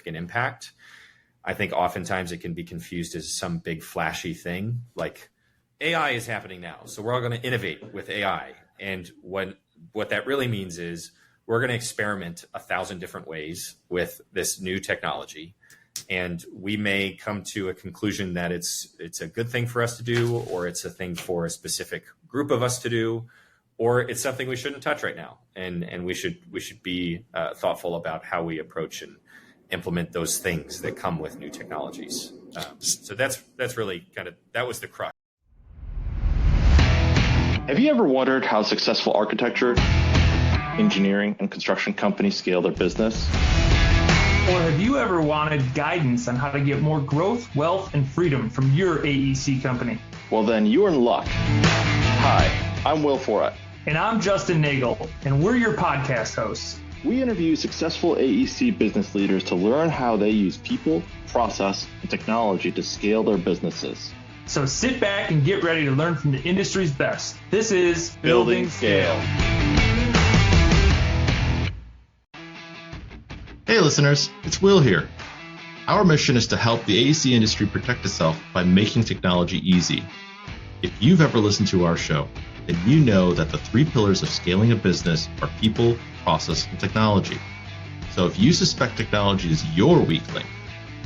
impact. I think oftentimes it can be confused as some big flashy thing, like AI is happening now, so we're all going to innovate with AI. And what that really means is we're going to experiment 1,000 different ways with this new technology. And we may come to a conclusion that it's a good thing for us to do, or it's a thing for a specific group of us to do, or it's something we shouldn't touch right now. And we should be thoughtful about how we approach and implement those things that come with new technologies. So that's really that was the crux. Have you ever wondered how successful architecture, engineering, and construction companies scale their business? Or have you ever wanted guidance on how to get more growth, wealth, and freedom from your AEC company? Well, then you're in luck. Hi, I'm Will Forat. And I'm Justin Nagel, and we're your podcast hosts. We interview successful AEC business leaders to learn how they use people, process, and technology to scale their businesses. So sit back and get ready to learn from the industry's best. This is Building Scale. Hey listeners, it's Will here. Our mission is to help the AEC industry protect itself by making technology easy. If you've ever listened to our show, then you know that the 3 pillars of scaling a business are people, process, and technology. So if you suspect technology is your weak link,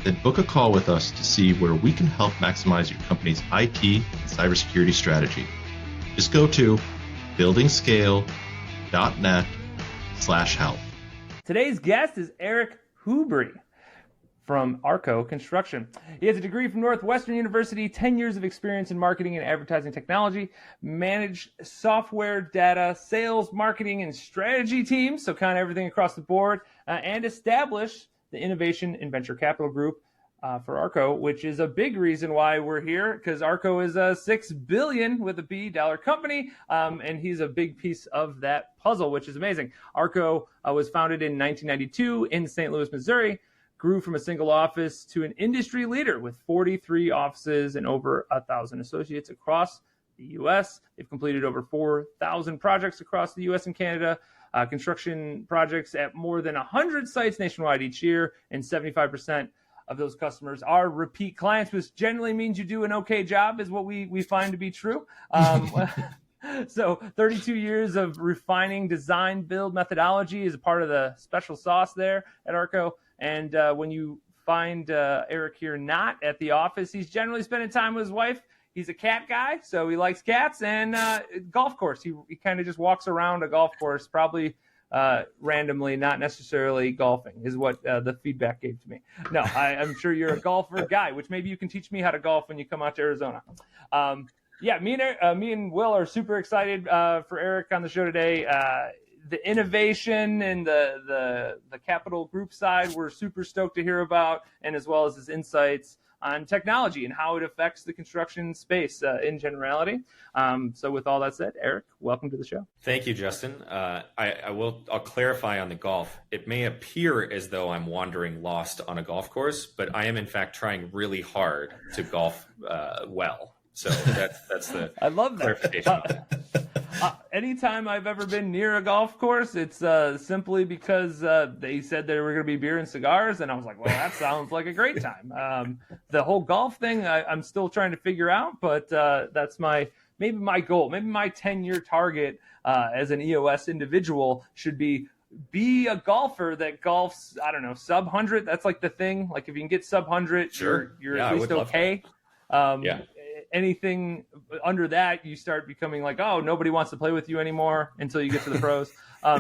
then book a call with us to see where we can help maximize your company's IT and cybersecurity strategy. Just go to buildingscale.net/help. Today's guest is Eric Whobrey from ARCO Construction. He has a degree from Northwestern University, 10 years of experience in marketing and advertising technology, managed software, data, sales, marketing, and strategy teams, so kind of everything across the board, and established the Innovation and Venture Capital Group for ARCO, which is a big reason why we're here, because ARCO is a $6 billion with a B dollar company, and he's a big piece of that puzzle, which is amazing. ARCO was founded in 1992 in St. Louis, Missouri, grew from a single office to an industry leader with 43 offices and over 1,000 associates across the U.S. They've completed over 4,000 projects across the U.S. and Canada, construction projects at more than 100 sites nationwide each year, and 75% of those customers are repeat clients, which generally means you do an okay job, is what we find to be true. So 32 years of refining design build methodology is a part of the special sauce there at ARCO. And when you find Eric here not at the office, he's generally spending time with his wife. He's a cat guy, so he likes cats, and golf course. He kind of just walks around a golf course, probably randomly, not necessarily golfing, is what the feedback gave to me. No, I'm sure you're a golfer guy, which maybe you can teach me how to golf when you come out to Arizona. Yeah, me and Will are super excited for Eric on the show today. The innovation and the capital group side, we're super stoked to hear about, and as well as his insights on technology and how it affects the construction space in generality. So with all that said, Eric, welcome to the show. Thank you, Justin. I'll clarify on the golf. It may appear as though I'm wandering lost on a golf course, but I am in fact trying really hard to golf well. So that's the I love that. Clarification. Anytime I've ever been near a golf course, it's simply because they said there were going to be beer and cigars, and I was like, well, that sounds like a great time. The whole golf thing, I'm still trying to figure out, but that's maybe my goal. Maybe my 10-year target as an EOS individual should be a golfer that golfs, I don't know, sub 100. That's like the thing. Like if you can get sub 100, sure. you're at least okay. Yeah. Anything under that, you start becoming like, oh, nobody wants to play with you anymore until you get to the pros,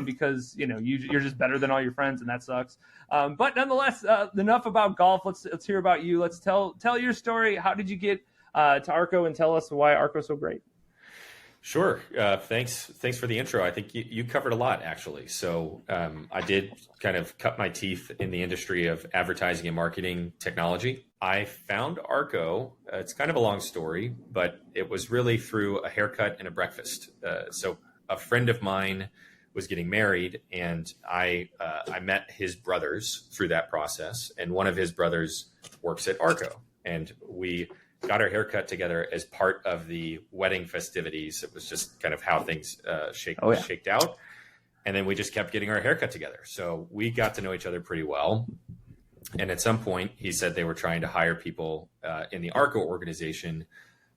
because you're just better than all your friends, and that sucks. But nonetheless, enough about golf. Let's hear about you. Let's tell your story. How did you get to ARCO, and tell us why ARCO is so great? Sure. Thanks for the intro. I think you covered a lot, actually. So I did kind of cut my teeth in the industry of advertising and marketing technology. I found ARCO. It's kind of a long story, but it was really through a haircut and a breakfast. So a friend of mine was getting married, and I met his brothers through that process. And one of his brothers works at ARCO, and we got our haircut together as part of the wedding festivities. It was just kind of how things shaked out. And then we just kept getting our haircut together. So we got to know each other pretty well. And at some point, he said they were trying to hire people in the ARCO organization,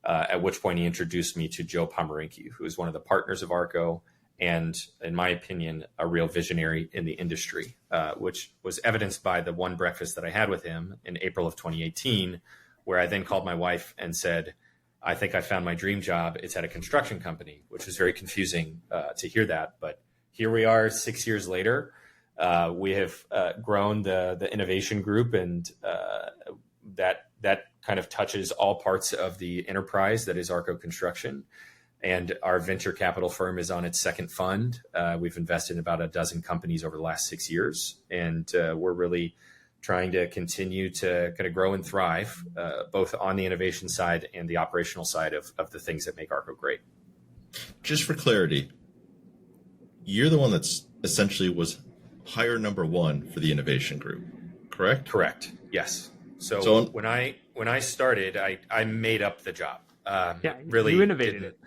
at which point he introduced me to Joe Pomeranke, who is one of the partners of ARCO and, in my opinion, a real visionary in the industry, which was evidenced by the one breakfast that I had with him in April of 2018, where I then called my wife and said, I think I found my dream job. It's at a construction company, which was very confusing to hear that. But here we are 6 years later. We have grown the innovation group, and that kind of touches all parts of the enterprise that is ARCO Construction. And our venture capital firm is on its second fund. We've invested in about a dozen companies over the last 6 years, and we're really trying to continue to kind of grow and thrive, both on the innovation side and the operational side of the things that make ARCO great. Just for clarity, you're the one that's essentially was hire number one for the innovation group, correct? Correct. Yes. So when I started, I made up the job. Really, you innovated it.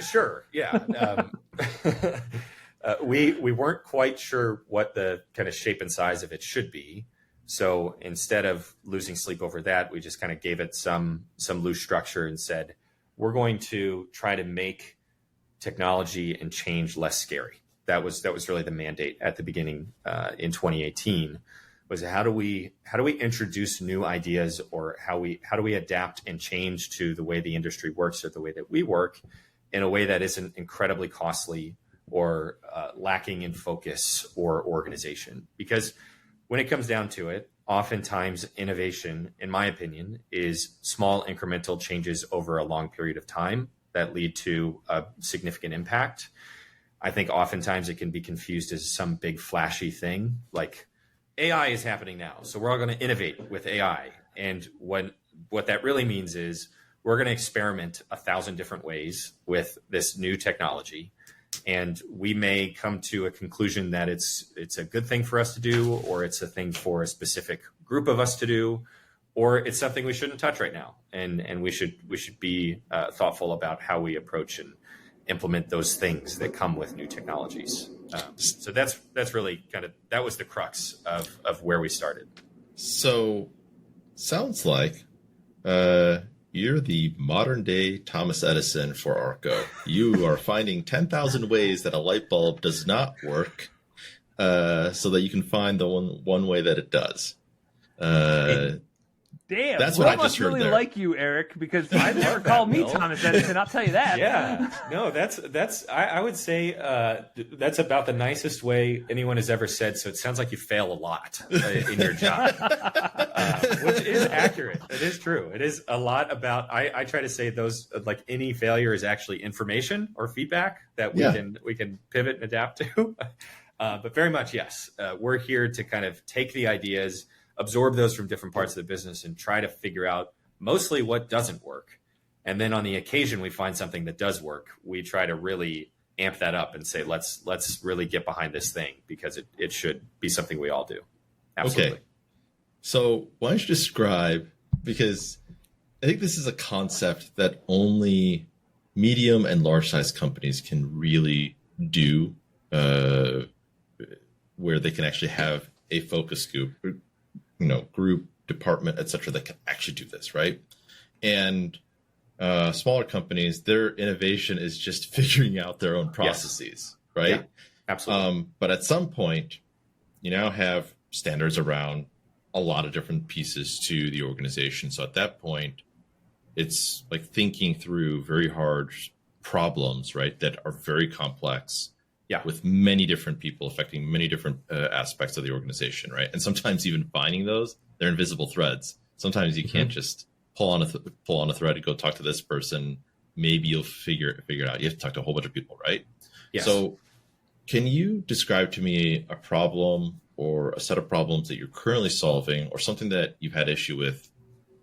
Sure. Yeah. We weren't quite sure what the kind of shape and size of it should be. So instead of losing sleep over that, we just kind of gave it some loose structure and said, we're going to try to make technology and change less scary. That was really the mandate at the beginning in 2018. Was how do we introduce new ideas, or how do we adapt and change to the way the industry works or the way that we work in a way that isn't incredibly costly or lacking in focus or organization? Because when it comes down to it, oftentimes innovation, in my opinion, is small incremental changes over a long period of time that lead to a significant impact. I think oftentimes it can be confused as some big flashy thing, like AI is happening now, so we're all going to innovate with AI. And what that really means is we're going to experiment 1,000 different ways with this new technology. And we may come to a conclusion that it's a good thing for us to do, or it's a thing for a specific group of us to do, or it's something we shouldn't touch right now. And we should be thoughtful about how we approach and implement those things that come with new technologies. So that's really that was the crux of where we started. So sounds like you're the modern day Thomas Edison for ARCO. You are finding 10,000 ways that a light bulb does not work, so that you can find the one way that it does. Damn, that's what I just heard really there. Like you, Eric, because I've never called me Thomas Edison. I'll tell you that. Yeah, no, that's. I would say that's about the nicest way anyone has ever said. So it sounds like you fail a lot in your job, which is accurate. It is true. It is a lot about. I try to say those, like, any failure is actually information or feedback that we can pivot and adapt to. But very much, yes, we're here to kind of take the ideas, absorb those from different parts of the business, and try to figure out mostly what doesn't work. And then on the occasion we find something that does work, we try to really amp that up and say, let's really get behind this thing, because it should be something we all do. Absolutely. Okay. So why don't you describe, because I think this is a concept that only medium and large size companies can really do, where they can actually have a focus group, group, department, et cetera, that can actually do this, right? And smaller companies, their innovation is just figuring out their own processes, right? Yeah, absolutely. But at some point, you now have standards around a lot of different pieces to the organization. So at that point, it's like thinking through very hard problems, right, that are very complex. Yeah, with many different people affecting many different aspects of the organization, right? And sometimes even finding those, they're invisible threads. Sometimes you can't just pull on a thread and go talk to this person. Maybe you'll figure it out. You have to talk to a whole bunch of people, right? Yes. So can you describe to me a problem or a set of problems that you're currently solving, or something that you've had issue with,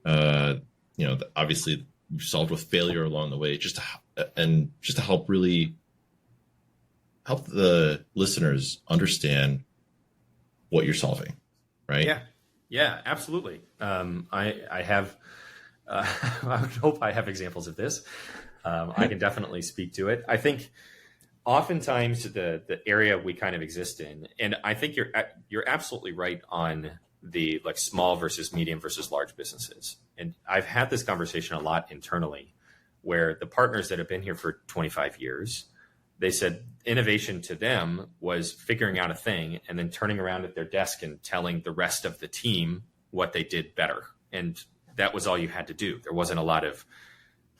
that obviously you've solved with failure along the way, just to help the listeners understand what you're solving, right? Yeah, absolutely. I have, I would hope I have examples of this. I can definitely speak to it. I think oftentimes the area we kind of exist in, and I think you're absolutely right on the like small versus medium versus large businesses. And I've had this conversation a lot internally where the partners that have been here for 25 years, they said innovation to them was figuring out a thing and then turning around at their desk and telling the rest of the team what they did better. And that was all you had to do. There wasn't a lot of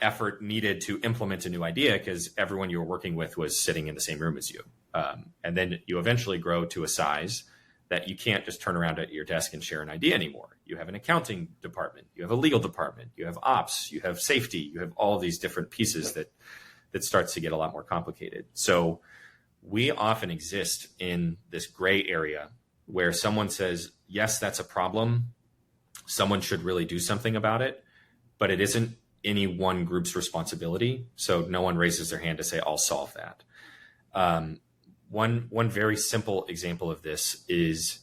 effort needed to implement a new idea because everyone you were working with was sitting in the same room as you. And then you eventually grow to a size that you can't just turn around at your desk and share an idea anymore. You have an accounting department, you have a legal department, you have ops, you have safety, you have all these different pieces that starts to get a lot more complicated. So we often exist in this gray area where someone says, yes, that's a problem. Someone should really do something about it, but it isn't any one group's responsibility. So no one raises their hand to say, I'll solve that. One very simple example of this is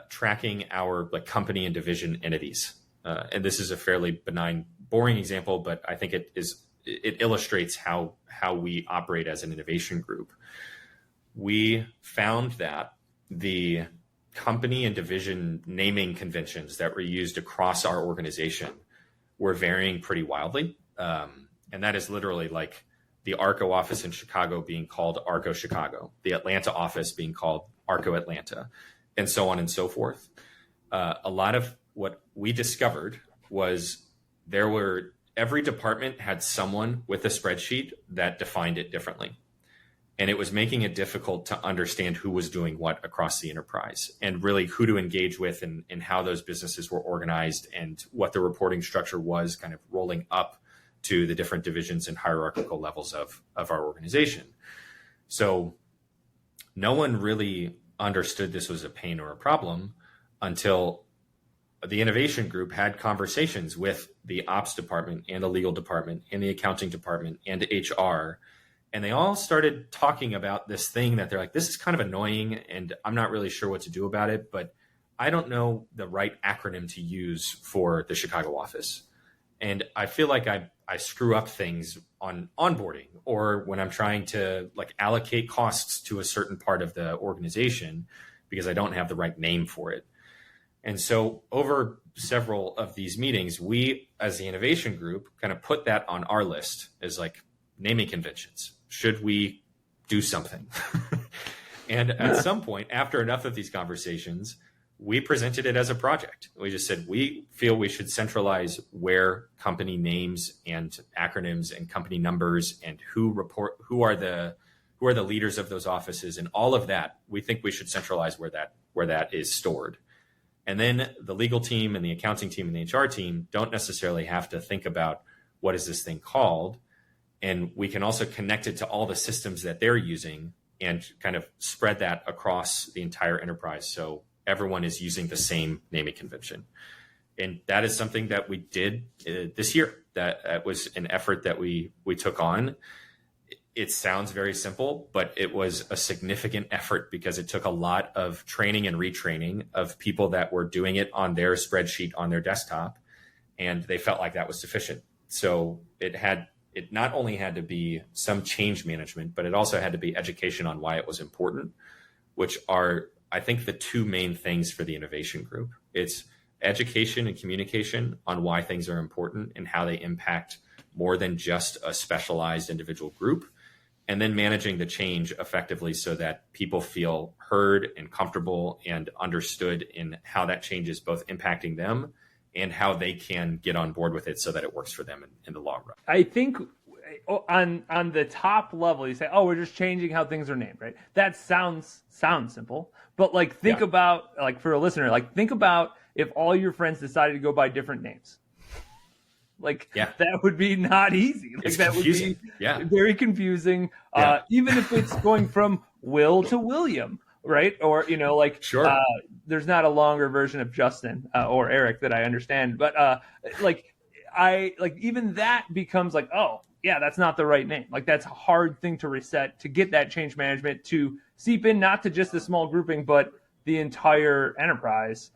tracking our like company and division entities. And this is a fairly benign, boring example, but I think it illustrates how we operate as an innovation group. We found that the company and division naming conventions that were used across our organization were varying pretty wildly. And that is literally like the ARCO office in Chicago being called ARCO Chicago, the Atlanta office being called ARCO Atlanta, and so on and so forth. A lot of what we discovered was every department had someone with a spreadsheet that defined it differently. And it was making it difficult to understand who was doing what across the enterprise and really who to engage with and how those businesses were organized and what the reporting structure was kind of rolling up to the different divisions and hierarchical levels of our organization. So no one really understood this was a pain or a problem until the innovation group had conversations with the ops department and the legal department and the accounting department and HR. And they all started talking about this thing that they're like, this is kind of annoying and I'm not really sure what to do about it, but I don't know the right acronym to use for the Chicago office. And I feel like I screw up things on onboarding or when I'm trying to like allocate costs to a certain part of the organization because I don't have the right name for it. And so over several of these meetings, we as the innovation group kind of put that on our list as like naming conventions. Should we do something? And at some point, after enough of these conversations, we presented it as a project. We just said, we feel we should centralize where company names and acronyms and company numbers and who are the leaders of those offices and all of that. We think we should centralize where that is stored. And then the legal team and the accounting team and the HR team don't necessarily have to think about what is this thing called. And we can also connect it to all the systems that they're using and kind of spread that across the entire enterprise. So everyone is using the same naming convention. And that is something that we did this year. That was an effort that we took on. It sounds very simple, but it was a significant effort because it took a lot of training and retraining of people that were doing it on their spreadsheet on their desktop. And they felt like that was sufficient. So it not only had to be some change management, but it also had to be education on why it was important, which are, I think, the two main things for the innovation group. It's education and communication on why things are important and how they impact more than just a specialized individual group, and then managing the change effectively so that people feel heard and comfortable and understood in how that change is both impacting them and how they can get on board with it so that it works for them in the long run. I think on the top level, you say, oh, we're just changing how things are named, right? That sounds simple, but like think about, like for a listener, like think about if all your friends decided to go by different names. Like that would be not easy. Like it's that confusing. Would be very confusing. Even if it's going from Will to William, right? Or, sure. There's not a longer version of Justin or Eric that I understand, but even that becomes like, oh yeah, that's not the right name. Like that's a hard thing to reset, to get that change management to seep in, not to just the small grouping, but the entire enterprise.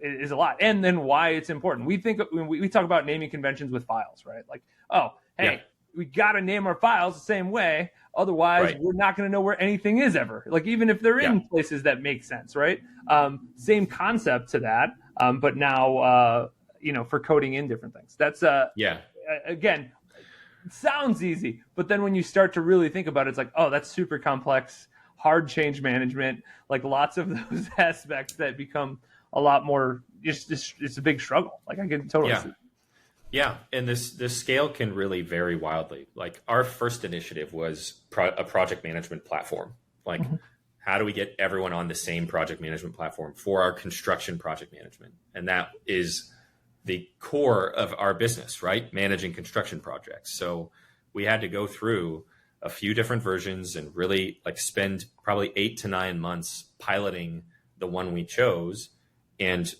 Is a lot. And then why it's important. We think when we talk about naming conventions with files, right? Like, oh, hey, we got to name our files the same way. Otherwise, we're not going to know where anything is ever. Like, even if they're in places that make sense, right? Same concept to that, but now, for coding in different things. That's, again, it sounds easy, but then when you start to really think about it, it's like, oh, that's super complex, hard change management, like lots of those aspects that become a lot more, it's a big struggle. Like, I can totally see. Yeah, and this scale can really vary wildly. Like, our first initiative was a project management platform. Like, how do we get everyone on the same project management platform for our construction project management? And that is the core of our business, right? Managing construction projects. So we had to go through a few different versions and really spend probably 8 to 9 months piloting the one we chose and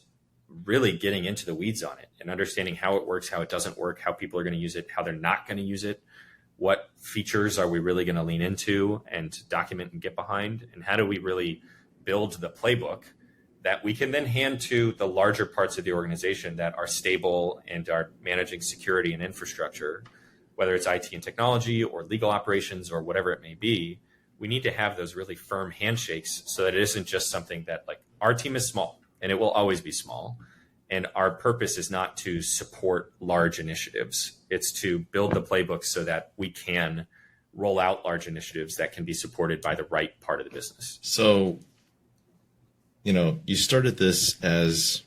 really getting into the weeds on it and understanding how it works, how it doesn't work, how people are going to use it, how they're not going to use it, what features are we really going to lean into and document and get behind, and how do we really build the playbook that we can then hand to the larger parts of the organization that are stable and are managing security and infrastructure, whether it's IT and technology or legal operations or whatever it may be. We need to have those really firm handshakes so that it isn't just something that, like, our team is small and it will always be small. And our purpose is not to support large initiatives. It's to build the playbook so that we can roll out large initiatives that can be supported by the right part of the business. So, you started this as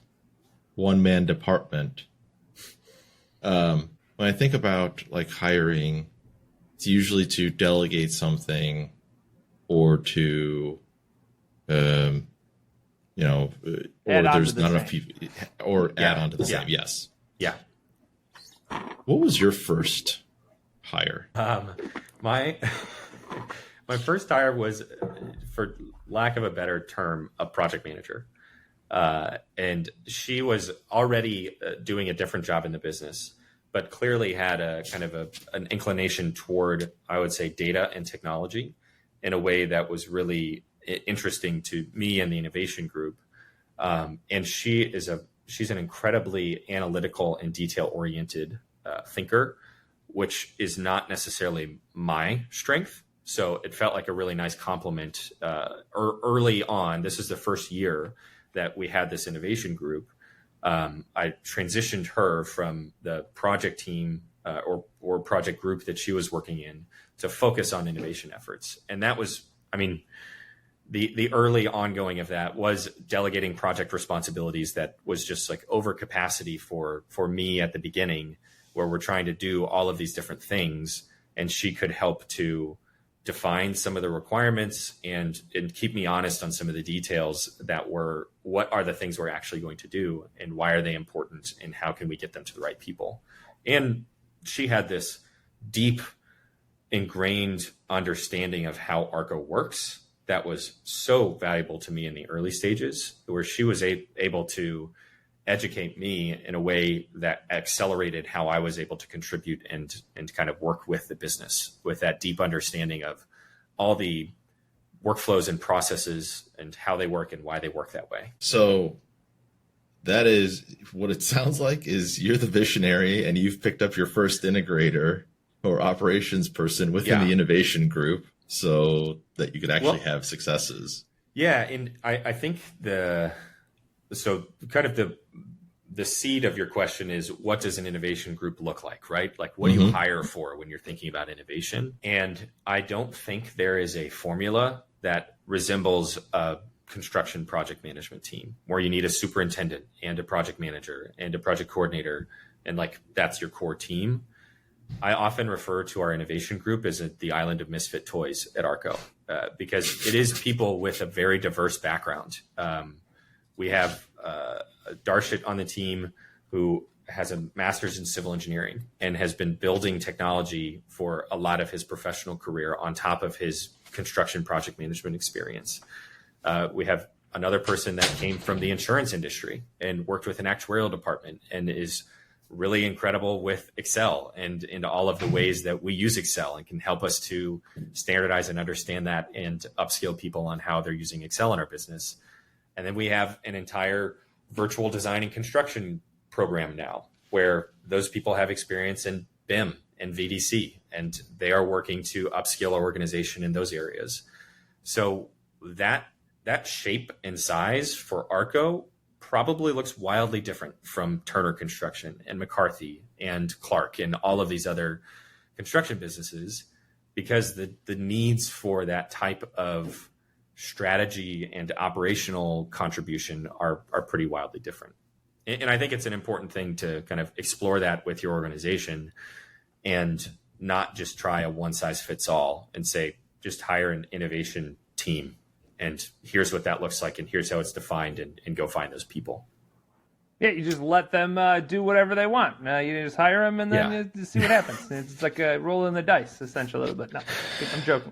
one-man department. When I think about hiring, it's usually to delegate something or to, or there's not enough people, or add on to the same. Yes. Yeah. What was your first hire? My first hire was, for lack of a better term, a project manager. And she was already doing a different job in the business, but clearly had a kind of an inclination toward, I would say, data and technology in a way that was really interesting to me and the innovation group. And she's an incredibly analytical and detail-oriented thinker, which is not necessarily my strength. So it felt like a really nice compliment early on. This is the first year that we had this innovation group. I transitioned her from the project team or project group that she was working in to focus on innovation efforts. And that was, the early ongoing of that was delegating project responsibilities that was just over capacity for me at the beginning, where we're trying to do all of these different things. And she could help to define some of the requirements and keep me honest on some of the details that were, what are the things we're actually going to do and why are they important and how can we get them to the right people? And she had this deep ingrained understanding of how ARCO works that was so valuable to me in the early stages, where she was able to educate me in a way that accelerated how I was able to contribute and kind of work with the business with that deep understanding of all the workflows and processes and how they work and why they work that way. So that is what it sounds like, is you're the visionary and you've picked up your first integrator or operations person within the innovation group so that you could actually have successes. Yeah. And I think the seed of your question is, what does an innovation group look like, right? Like, what do you hire for when you're thinking about innovation? And I don't think there is a formula that resembles a construction project management team where you need a superintendent and a project manager and a project coordinator, and that's your core team. I often refer to our innovation group as the island of misfit toys at ARCO, because it is people with a very diverse background. We have Darshit on the team, who has a master's in civil engineering and has been building technology for a lot of his professional career on top of his construction project management experience. We have another person that came from the insurance industry and worked with an actuarial department and is really incredible with Excel and into all of the ways that we use Excel, and can help us to standardize and understand that and upskill people on how they're using Excel in our business. And then we have an entire virtual design and construction program now, where those people have experience in BIM and VDC, and they are working to upskill our organization in those areas. So that shape and size for ARCO probably looks wildly different from Turner Construction and McCarthy and Clark and all of these other construction businesses, because the needs for that type of strategy and operational contribution are pretty wildly different. And I think it's an important thing to kind of explore that with your organization and not just try a one size fits all and say, just hire an innovation team and here's what that looks like and here's how it's defined, and go find those people. Yeah, you just let them do whatever they want. You just hire them and then you see what happens. It's like rolling the dice, essentially, a little bit. No, I'm joking.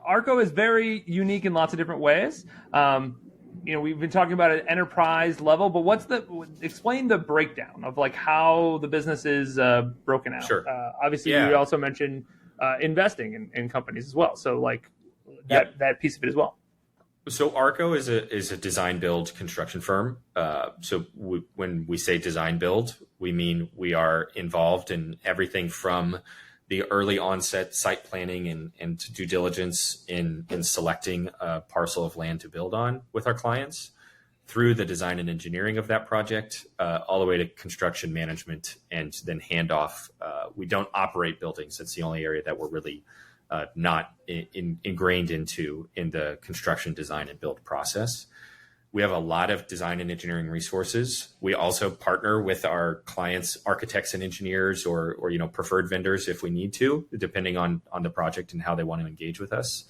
ARCO is very unique in lots of different ways. We've been talking about an enterprise level, but explain the breakdown of like how the business is broken out. Sure. Obviously, you also mentioned investing in companies as well. So like that piece of it as well. So ARCO is a design build construction firm. When we say design build, we mean we are involved in everything from the early onset site planning and due diligence in selecting a parcel of land to build on with our clients, through the design and engineering of that project, all the way to construction management and then handoff. We don't operate buildings. That's the only area that we're really not ingrained into in the construction design and build process. We have a lot of design and engineering resources. We also partner with our clients, architects and engineers, or preferred vendors if we need to, depending on the project and how they want to engage with us.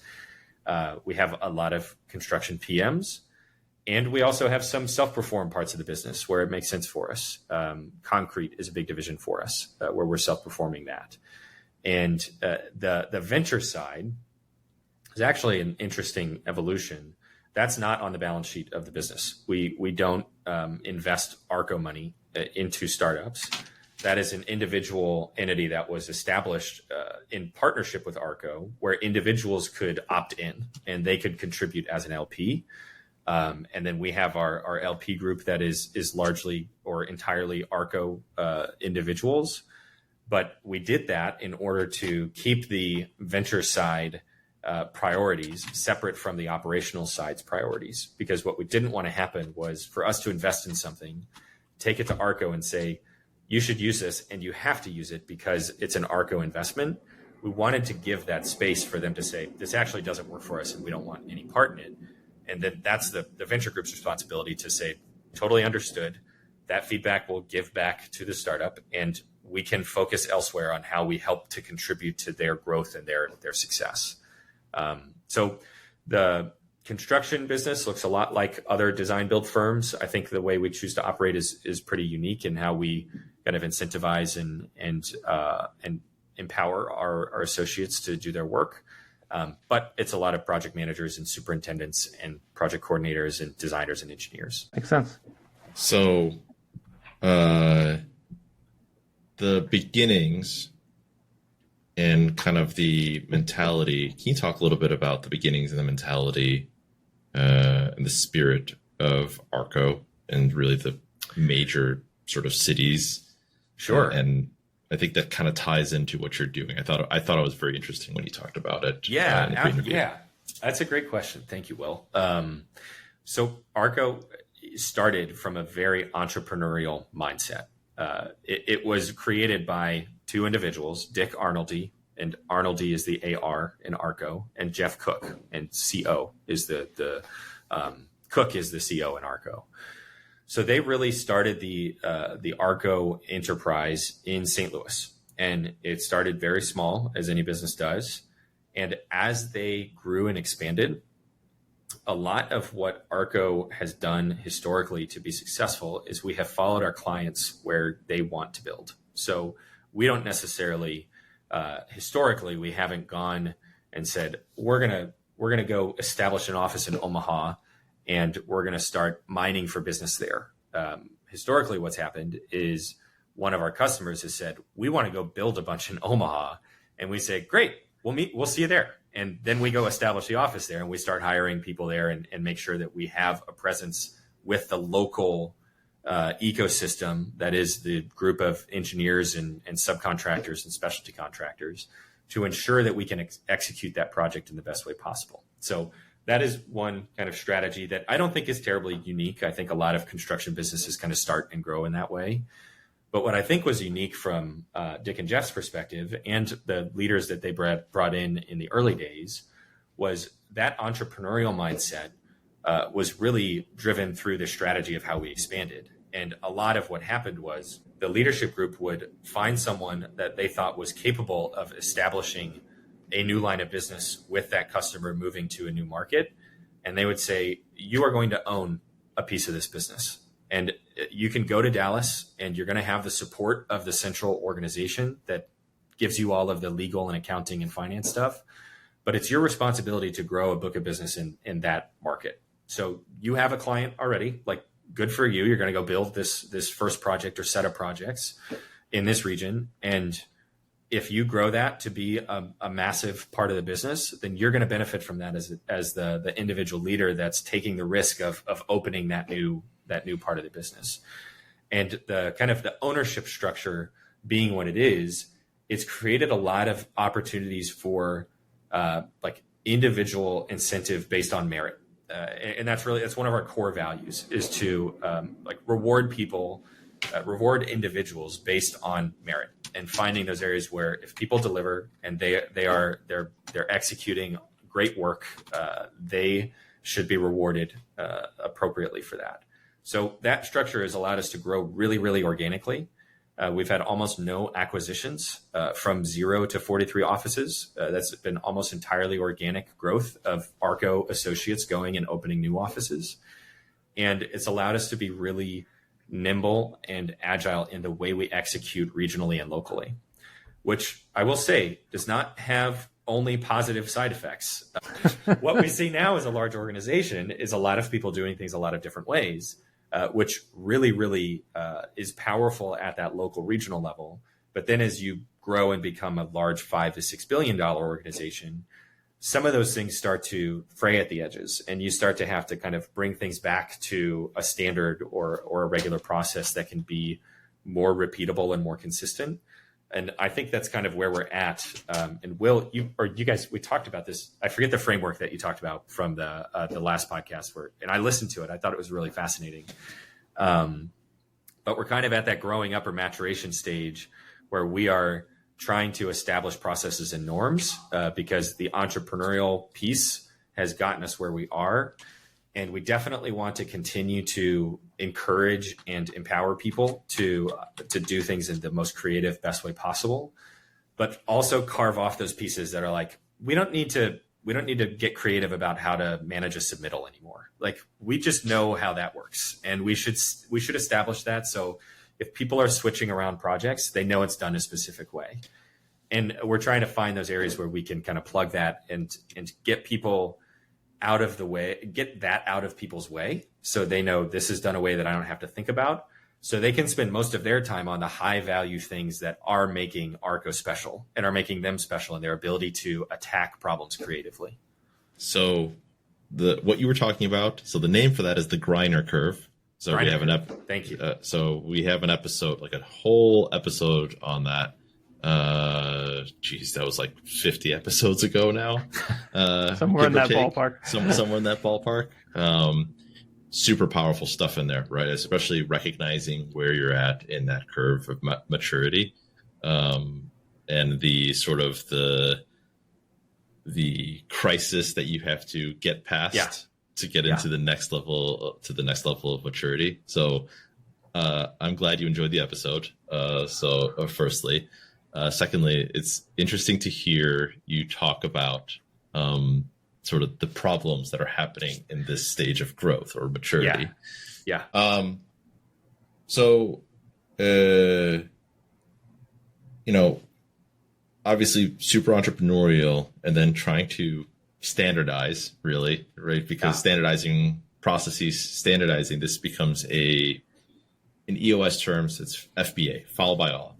We have a lot of construction PMs, and we also have some self-perform parts of the business where it makes sense for us. Concrete is a big division for us, where we're self-performing that. And the venture side is actually an interesting evolution. That's not on the balance sheet of the business. We don't invest ARCO money into startups. That is an individual entity that was established in partnership with ARCO, where individuals could opt in and they could contribute as an LP. And then we have our LP group that is largely or entirely ARCO individuals. But we did that in order to keep the venture side priorities separate from the operational side's priorities. Because what we didn't want to happen was for us to invest in something, take it to ARCO and say, you should use this and you have to use it because it's an ARCO investment. We wanted to give that space for them to say, this actually doesn't work for us and we don't want any part in it. And then that's the venture group's responsibility to say, totally understood. That feedback will give back to the startup, and we can focus elsewhere on how we help to contribute to their growth and their success. So the construction business looks a lot like other design build firms. I think the way we choose to operate is pretty unique in how we kind of incentivize and empower our associates to do their work. But it's a lot of project managers and superintendents and project coordinators and designers and engineers. Makes sense. So the beginnings and kind of the mentality, can you talk a little bit about the beginnings and the mentality and the spirit of ARCO and really the major sort of cities? Sure. And I think that kind of ties into what you're doing. I thought it was very interesting when you talked about it. Yeah. That's a great question. Thank you, Will. So ARCO started from a very entrepreneurial mindset. It was created by two individuals, Dick Arnoldy, and Arnoldy is the AR in ARCO, and Jeff Cook, and CO is the Cook is the CO in ARCO. So they really started the ARCO enterprise in St. Louis, and it started very small, as any business does. And as they grew and expanded, a lot of what ARCO has done historically to be successful is we have followed our clients where they want to build. So we don't necessarily, historically, we haven't gone and said, we're gonna go establish an office in Omaha and we're going to start mining for business there. Historically, what's happened is one of our customers has said, we want to go build a bunch in Omaha. And we say, great, we'll see you there. And then we go establish the office there and we start hiring people there and make sure that we have a presence with the local ecosystem that is the group of engineers and subcontractors and specialty contractors to ensure that we can execute that project in the best way possible. So that is one kind of strategy that I don't think is terribly unique. I think a lot of construction businesses kind of start and grow in that way. But what I think was unique from Dick and Jeff's perspective and the leaders that they brought in the early days was that entrepreneurial mindset was really driven through the strategy of how we expanded. And a lot of what happened was the leadership group would find someone that they thought was capable of establishing a new line of business with that customer moving to a new market. And they would say, you are going to own a piece of this business. And you can go to Dallas and you're going to have the support of the central organization that gives you all of the legal and accounting and finance stuff. But it's your responsibility to grow a book of business in that market. So you have a client already, like good for you. You're going to go build this first project or set of projects in this region. And if you grow that to be a massive part of the business, then you're going to benefit from that as the individual leader that's taking the risk of opening that new part of the business. And the kind of the ownership structure being what it is, it's created a lot of opportunities for like individual incentive based on merit. And that's one of our core values, is to like reward people, reward individuals based on merit, and finding those areas where if people deliver and they're executing great work, they should be rewarded appropriately for that. So that structure has allowed us to grow really, really organically. We've had almost no acquisitions from 0 to 43 offices. That's been almost entirely organic growth of ARCO associates going and opening new offices. And it's allowed us to be really nimble and agile in the way we execute regionally and locally, which I will say does not have only positive side effects. What we see now as a large organization is a lot of people doing things a lot of different ways. Which really, really is powerful at that local regional level. But then as you grow and become a large $5 to $6 billion organization, some of those things start to fray at the edges, and you start to have to kind of bring things back to a standard or a regular process that can be more repeatable and more consistent. And I think that's kind of where we're at. And Will, you guys, we talked about this. I forget the framework that you talked about from the last podcast, and I listened to it. I thought it was really fascinating. But we're kind of at that growing up or maturation stage where we are trying to establish processes and norms because the entrepreneurial piece has gotten us where we are. And we definitely want to continue to encourage and empower people to do things in the most creative, best way possible, but also carve off those pieces that are like, we don't need to get creative about how to manage a submittal anymore. Like, we just know how that works, and we should establish that. So if people are switching around projects, they know it's done a specific way. And we're trying to find those areas where we can kind of plug that and get people out of the way, get that out of people's way, so they know this is done a way that I don't have to think about, so they can spend most of their time on the high value things that are making ARCO special and are making them special in their ability to attack problems creatively. So what you were talking about, so the name for that is the Griner curve. So Griner. We have Thank you. So we have an episode, like a whole episode on that. That was like 50 episodes ago now. Somewhere in that ballpark. Somewhere in that ballpark. Super powerful stuff in there, right? Especially recognizing where you're at in that curve of maturity, and the sort of the crisis that you have to get past to get into the next level, of maturity. So I'm glad you enjoyed the episode. Firstly. Secondly, it's interesting to hear you talk about sort of the problems that are happening in this stage of growth or maturity. Yeah. Obviously super entrepreneurial, and then trying to standardize, really, right? Because standardizing this becomes in EOS terms, it's FBA, follow by all.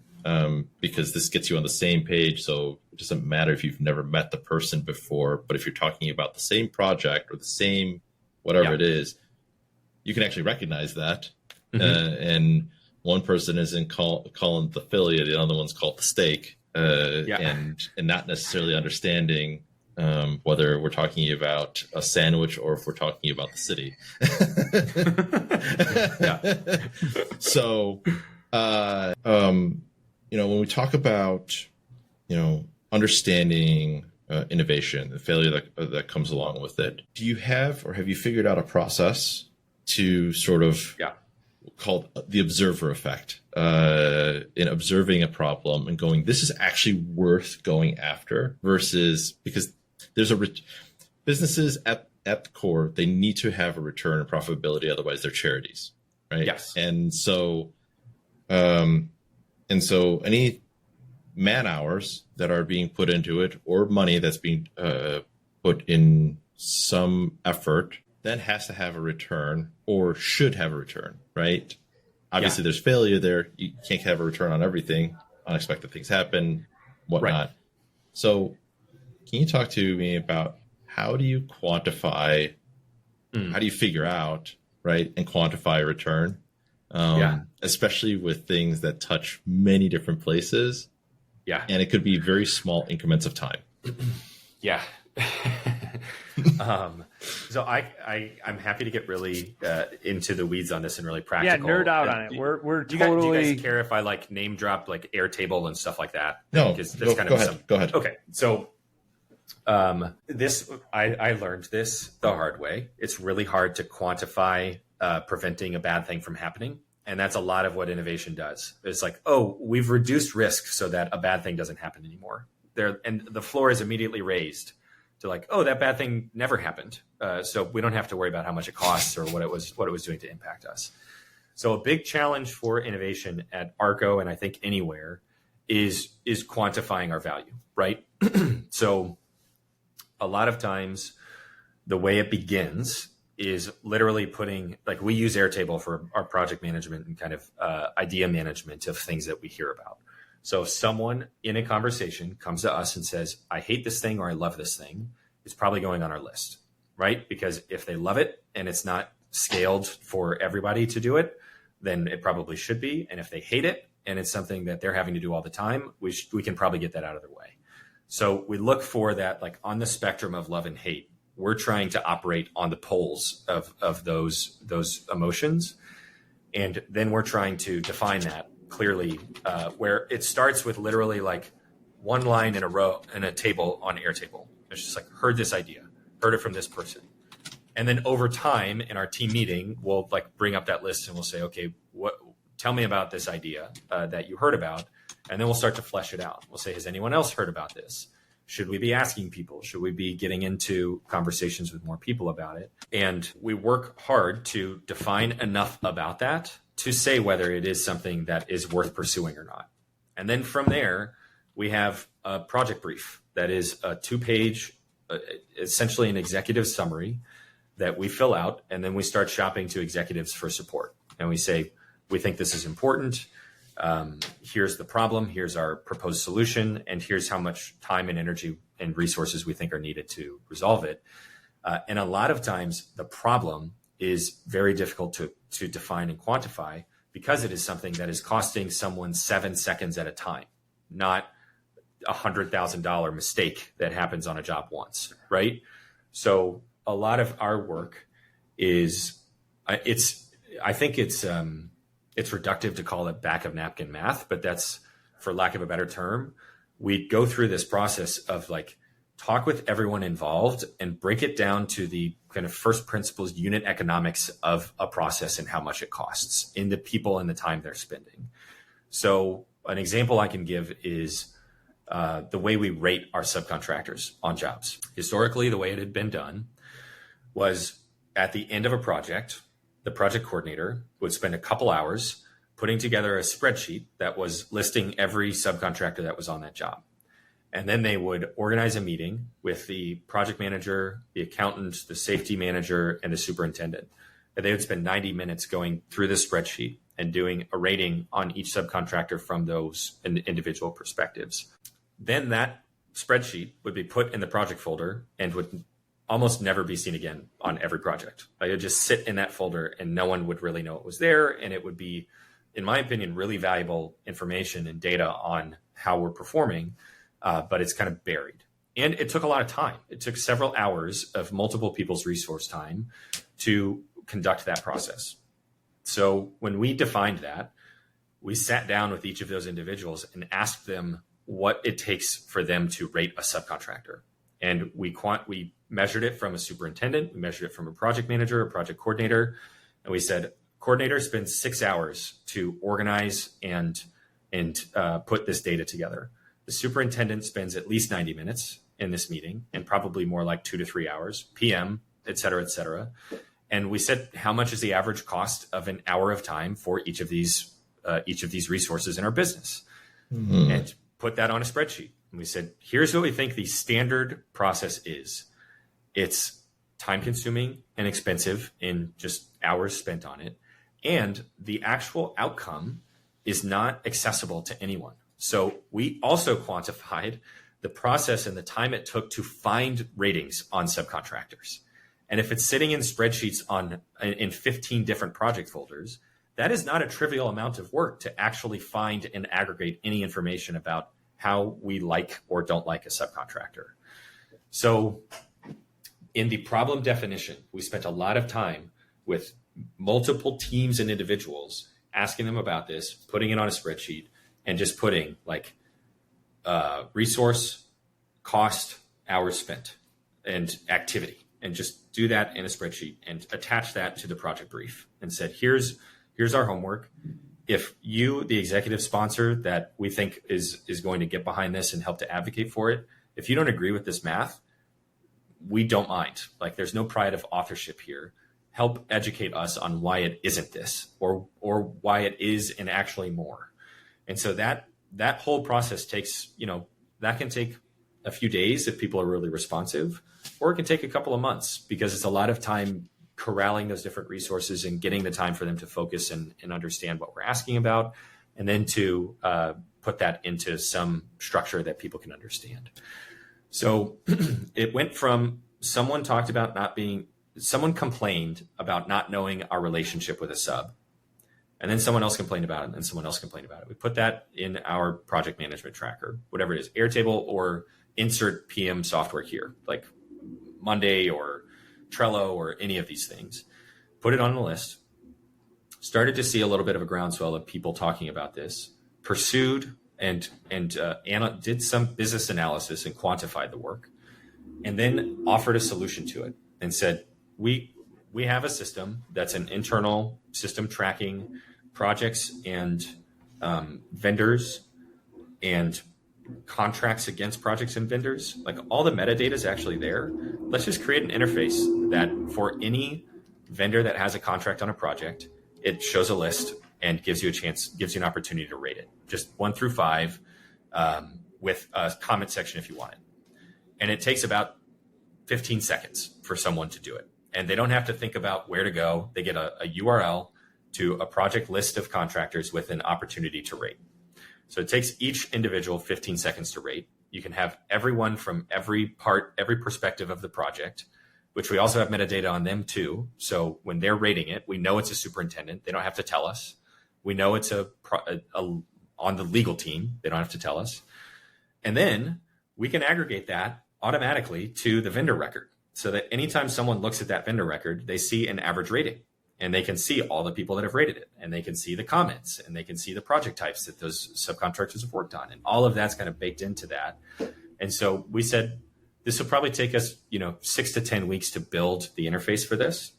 Because this gets you on the same page. So it doesn't matter if you've never met the person before, but if you're talking about the same project or the same whatever it is, you can actually recognize that and one person isn't calling the fillet, the other one's called the steak, and not necessarily understanding whether we're talking about a sandwich or if we're talking about the city. So, when we talk about, understanding innovation, the failure that comes along with it, do you have or have you figured out a process to sort of called the observer effect, in observing a problem and going, this is actually worth going after, versus, because there's businesses at the core, they need to have a return and profitability, otherwise they're charities, right? Yes. And so any man hours that are being put into it, or money that's being put in some effort, then has to have a return, or should have a return, right? Obviously, there's failure there. You can't have a return on everything. Unexpected things happen, whatnot. Right. So can you talk to me about how do you quantify, how do you figure out, right, and quantify a return, especially with things that touch many different places? Yeah. And it could be very small increments of time. Yeah. So I'm happy to get really into the weeds on this and really practical. Yeah, nerd out on it. We're do totally. You guys care if I name drop Airtable and stuff like that? No, because go ahead. Okay, so I learned this the hard way. It's really hard to quantify preventing a bad thing from happening. And that's a lot of what innovation does. It's like, oh, we've reduced risk so that a bad thing doesn't happen anymore. And the floor is immediately raised to oh, that bad thing never happened. So we don't have to worry about how much it costs or what it was doing to impact us. So a big challenge for innovation at ARCO, and I think anywhere, is quantifying our value, right? So a lot of times the way it begins is literally putting, we use Airtable for our project management and kind of idea management of things that we hear about. So if someone in a conversation comes to us and says, I hate this thing or I love this thing, it's probably going on our list, right? Because if they love it and it's not scaled for everybody to do it, then it probably should be. And if they hate it and it's something that they're having to do all the time, we can probably get that out of their way. So we look for that, on the spectrum of love and hate, we're trying to operate on the poles of those emotions. And then we're trying to define that clearly, where it starts with literally one line in a row in a table on Airtable. It's just heard this idea, heard it from this person. And then over time in our team meeting, we'll bring up that list and we'll say, okay, tell me about this idea that you heard about. And then we'll start to flesh it out. We'll say, has anyone else heard about this? Should we be asking people? Should we be getting into conversations with more people about it? And we work hard to define enough about that to say whether it is something that is worth pursuing or not. And then from there, we have a project brief that is a 2-page, essentially an executive summary that we fill out. And then we start shopping to executives for support. And we say, we think this is important. Here's the problem. Here's our proposed solution. And here's how much time and energy and resources we think are needed to resolve it. And a lot of times the problem is very difficult to define and quantify because it is something that is costing someone 7 seconds at a time, not $100,000 mistake that happens on a job once, right? So a lot of our work is, I think it's reductive to call it back of napkin math, but that's, for lack of a better term, we go through this process of talk with everyone involved and break it down to the kind of first principles unit economics of a process and how much it costs in the people and the time they're spending. So an example I can give is the way we rate our subcontractors on jobs. Historically, the way it had been done was at the end of a project, the project coordinator would spend a couple hours putting together a spreadsheet that was listing every subcontractor that was on that job. And then they would organize a meeting with the project manager, the accountant, the safety manager, and the superintendent. And they would spend 90 minutes going through this spreadsheet and doing a rating on each subcontractor from those individual perspectives. Then that spreadsheet would be put in the project folder and would almost never be seen again on every project. Like, it would just sit in that folder and no one would really know it was there. And it would be, in my opinion, really valuable information and data on how we're performing, but it's kind of buried. And it took a lot of time. It took several hours of multiple people's resource time to conduct that process. So when we defined that, we sat down with each of those individuals and asked them what it takes for them to rate a subcontractor. And we measured it from a superintendent, we measured it from a project manager, a project coordinator, and we said, coordinator spends 6 hours to organize and put this data together. The superintendent spends at least 90 minutes in this meeting, and probably more like 2 to 3 hours, PM, et cetera, et cetera. And we said, how much is the average cost of an hour of time for each of these resources in our business? Mm-hmm. And put that on a spreadsheet. And we said, here's what we think the standard process is. It's time consuming and expensive in just hours spent on it. And the actual outcome is not accessible to anyone. So we also quantified the process and the time it took to find ratings on subcontractors. And if it's sitting in spreadsheets in 15 different project folders, that is not a trivial amount of work to actually find and aggregate any information about how we like or don't like a subcontractor. So in the problem definition, we spent a lot of time with multiple teams and individuals asking them about this, putting it on a spreadsheet, and just putting like resource, cost, hours spent, and activity, and just do that in a spreadsheet and attach that to the project brief and said, here's our homework. If you, the executive sponsor that we think is going to get behind this and help to advocate for it, if you don't agree with this math, we don't mind. Like, there's no pride of authorship here. Help educate us on why it isn't this, or why it is and actually more. And so that whole process takes, that can take a few days if people are really responsive, or it can take a couple of months because it's a lot of time corralling those different resources and getting the time for them to focus and understand what we're asking about, and then to put that into some structure that people can understand. So it went from someone complained about not knowing our relationship with a sub, and then someone else complained about it, and then someone else complained about it. We put that in our project management tracker, whatever it is, Airtable, or insert PM software here, like Monday or Trello or any of these things. Put it on the list. Started to see a little bit of a groundswell of people talking about this. Pursued and did some business analysis and quantified the work, and then offered a solution to it and said, we have a system that's an internal system tracking projects and vendors and contracts against projects and vendors. Like, all the metadata is actually there. Let's just create an interface that for any vendor that has a contract on a project, it shows a list and gives you an opportunity to rate it, just 1 through 5, with a comment section if you want it. And it takes about 15 seconds for someone to do it. And they don't have to think about where to go. They get a URL to a project list of contractors with an opportunity to rate. So it takes each individual 15 seconds to rate. You can have everyone from every perspective of the project, which we also have metadata on them too. So when they're rating it, we know it's a superintendent. They don't have to tell us. We know it's on the legal team. They don't have to tell us. And then we can aggregate that automatically to the vendor record, so that anytime someone looks at that vendor record, they see an average rating, and they can see all the people that have rated it, and they can see the comments, and they can see the project types that those subcontractors have worked on. And all of that's kind of baked into that. And so we said, this will probably take us, 6 to 10 weeks to build the interface for this,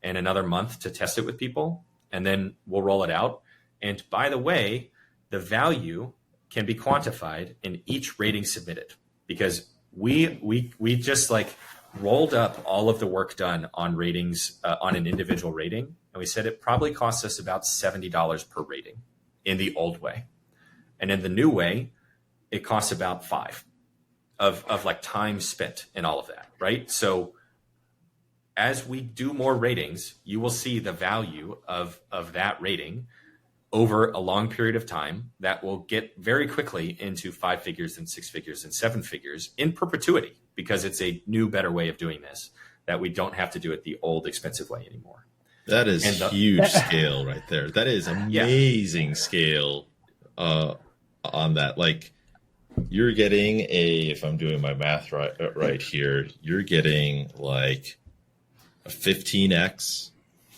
and another month to test it with people. And then we'll roll it out. And by the way, the value can be quantified in each rating submitted, because we just rolled up all of the work done on ratings, on an individual rating. And we said it probably costs us about $70 per rating in the old way. And in the new way, it costs about $5 of time spent in all of that, right? So as we do more ratings, you will see the value of that rating over a long period of time that will get very quickly into 5 figures and 6 figures and 7 figures in perpetuity. because it's a new, better way of doing this, that we don't have to do it the old, expensive way anymore. That is huge scale right there. That is amazing scale on that. Like, you're getting if I'm doing my math right here, you're getting like a 15x